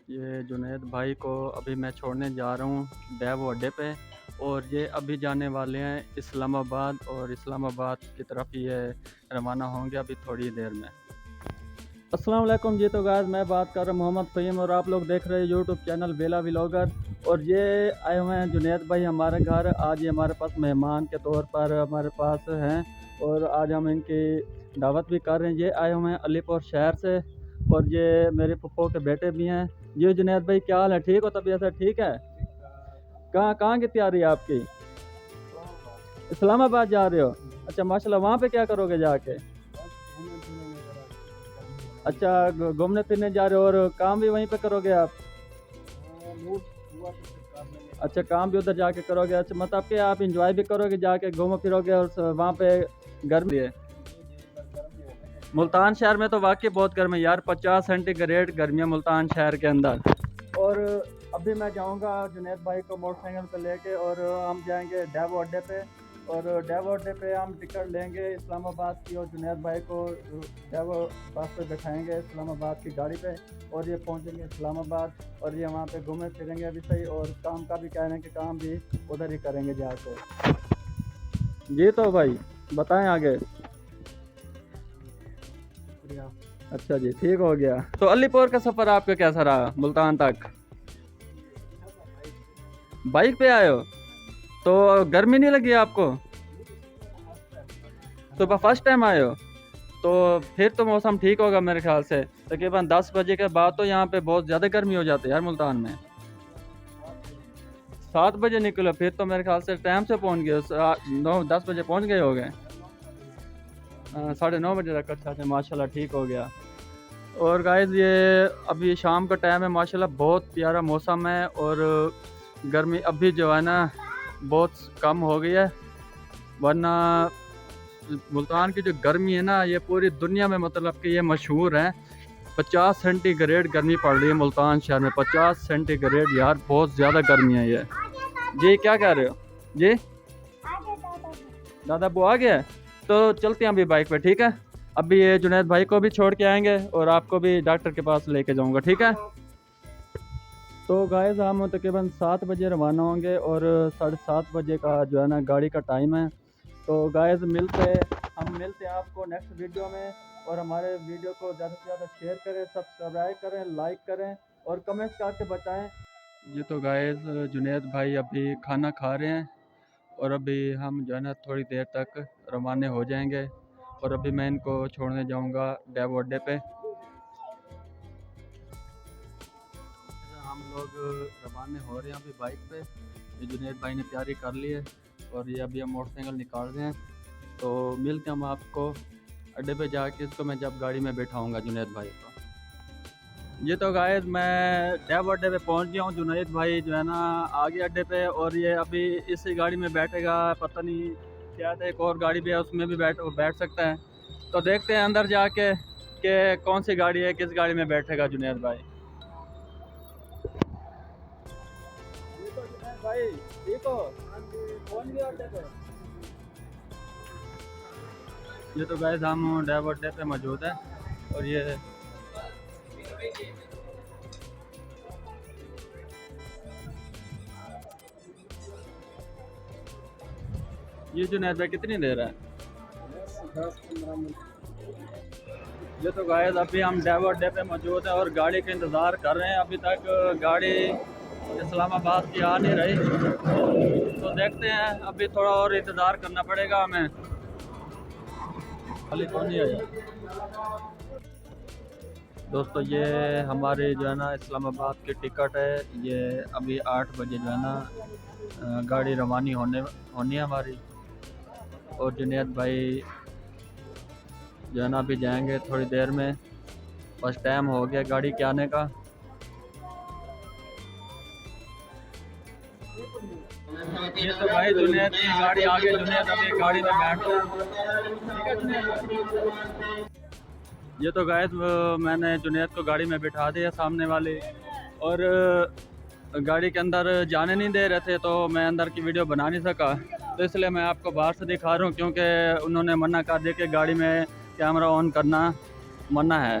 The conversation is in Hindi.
ये जुनैद भाई को अभी मैं छोड़ने जा रहा हूँ डेवो अड्डे पे, और ये अभी जाने वाले हैं इस्लामाबाद, और इस्लामाबाद की तरफ ये रवाना होंगे अभी थोड़ी देर में। अस्सलाम वालेकुम जी। तो गाइस मैं बात कर रहा हूँ मोहम्मद फ़हीम, और आप लोग देख रहे हैं यूट्यूब चैनल बेला व्लॉगर। और ये आए हुए हैं जुनैद भाई हमारे घर। आज ये हमारे पास मेहमान के तौर पर हमारे पास हैं, और आज हम इनकी दावत भी कर रहे हैं। ये आए हुए हैं अलीपुर शहर से, और ये मेरे पप्पो के बेटे भी हैं। ये जुनैद भाई क्या हाल है, ठीक हो? तबीयत से ठीक है? कहाँ कहाँ की तैयारी है आपकी? इस्लामाबाद जा रहे हो? अच्छा माशाल्लाह। वहाँ पे क्या करोगे जाके? अच्छा घूमने फिरने जा रहे हो, और काम भी वहीं पे करोगे आप? अच्छा काम भी उधर जाके करोगे। अच्छा मतलब कि आप इंजॉय भी करोगे, जाके घूमो फिरोगे, और वहाँ पे गर्मी है? मुल्तान शहर में तो वाकई बहुत गर्मी है यार, 50 सेंटीग्रेड गर्मी है मुल्तान शहर के अंदर। और अभी मैं जाऊंगा जुनैद भाई को मोटरसाइकिल पे लेके, और हम जाएंगे डेवो अड्डे पे, और डेवो अड्डे पे हम टिकट लेंगे इस्लामाबाद की, और जुनैद भाई को डेवो बस पे बैठाएंगे इस्लामाबाद की गाड़ी पे, और ये पहुंचेंगे इस्लामाबाद, और ये वहाँ पे घूमे फिरेंगे अभी सही, और काम का भी कह रहे हैं कि काम भी उधर ही करेंगे जाके। जी तो भाई बताएं आगे। अच्छा जी ठीक हो गया। तो अलीपुर का सफ़र आपका कैसा रहा मुल्तान तक? बाइक पे आए हो तो गर्मी नहीं लगी आपको? सुबह फर्स्ट टाइम आए हो तो फिर तो मौसम ठीक होगा मेरे ख्याल से। तकरीबन 10 बजे के बाद तो यहाँ पे बहुत ज़्यादा गर्मी हो जाती है यार मुल्तान में। 7 बजे निकलो, फिर तो मेरे ख्याल से टाइम से पहुँच गए, 9-10 बजे पहुँच गए हो गए। 9:30 बजे तक। अच्छा अच्छा माशाल्लाह ठीक हो गया। और गाइस ये अभी शाम का टाइम है, माशाल्लाह बहुत प्यारा मौसम है, और गर्मी अभी जो है ना बहुत कम हो गई है, वरना मुल्तान की जो गर्मी है ना ये पूरी दुनिया में मतलब कि ये मशहूर है। 50 सेंटीग्रेड गर्मी पड़ रही है मुल्तान शहर में। 50 सेंटीग्रेड यार बहुत ज़्यादा गर्मी है ये। जी क्या कह रहे हो जी? दादा वो आ गया है? तो चलते हैं अभी बाइक पे, ठीक है? अभी ये जुनैद भाई को भी छोड़ के आएंगे, और आपको भी डॉक्टर के पास लेके जाऊंगा, ठीक है? तो गाइस हम तकरीबन 7 बजे रवाना होंगे, और 7:30 बजे का जो है ना गाड़ी का टाइम है। तो गाइस हम मिलते हैं आपको नेक्स्ट वीडियो में, और हमारे वीडियो को ज़्यादा से ज़्यादा शेयर करें, सब्सक्राइब करें, लाइक करें, और कमेंट करके बताएं। ये तो गाइस जुनैद भाई अभी खाना खा रहे हैं, और अभी हम जो है ना थोड़ी देर तक रवाना हो जाएंगे, और अभी मैं इनको छोड़ने जाऊंगा डेवो अड्डे पे। हम लोग रवाना हो रहे हैं अभी बाइक पे। ये जुनैद भाई ने तैयारी कर ली है, और ये अभी हम मोटरसाइकिल निकाल रहे हैं। तो मिलते हैं हम आपको अड्डे पे जाके, इसको मैं जब गाड़ी में बैठाऊंगा जुनैद भाई को। ये तो गाइस मैं डेवो अड्डे पे पहुंच गया हूँ। जुनैद भाई जो है ना आगे अड्डे पे, और ये अभी इसी गाड़ी में बैठेगा। पता नहीं क्या था, एक और गाड़ी भी है उसमें भी बैठ सकता है। तो देखते हैं अंदर जाके कि कौन सी गाड़ी है, किस गाड़ी में बैठेगा जुनैद भाई। ये तो जुनैद भाई ठीक हो? पहुंच गया अड्डे पे। ये तो गाइस हम डेवो अड्डे पे मौजूद है, और ये जुनैद भाई कितनी देर है? 10-15 मिनट। ये तो गाइस अभी हम डेवो अड्डे पे मौजूद है, और गाड़ी का इंतज़ार कर रहे हैं। अभी तक गाड़ी इस्लामाबाद की आ नहीं रही, तो देखते हैं अभी थोड़ा और इंतज़ार करना पड़ेगा हमें। खाली कौन नहीं आया दोस्तों। ये हमारी जो है ना इस्लामाबाद की टिकट है। ये अभी 8 बजे जो है ना गाड़ी रवानी होनी है हमारी, और जुनैद भाई जो है ना अभी जाएंगे थोड़ी देर में। बस टाइम हो गया गाड़ी के आने का। ये तो भाई जुनैद की गाड़ी आ गई। जुनैद अभी गाड़ी में बैठ रहा है, ठीक है? ये तो गाइस मैंने जुनैद को गाड़ी में बिठा दिया सामने वाले, और गाड़ी के अंदर जाने नहीं दे रहे थे, तो मैं अंदर की वीडियो बना नहीं सका। तो इसलिए मैं आपको बाहर से दिखा रहा हूँ, क्योंकि उन्होंने मना कर दिया कि गाड़ी में कैमरा ऑन करना मना है।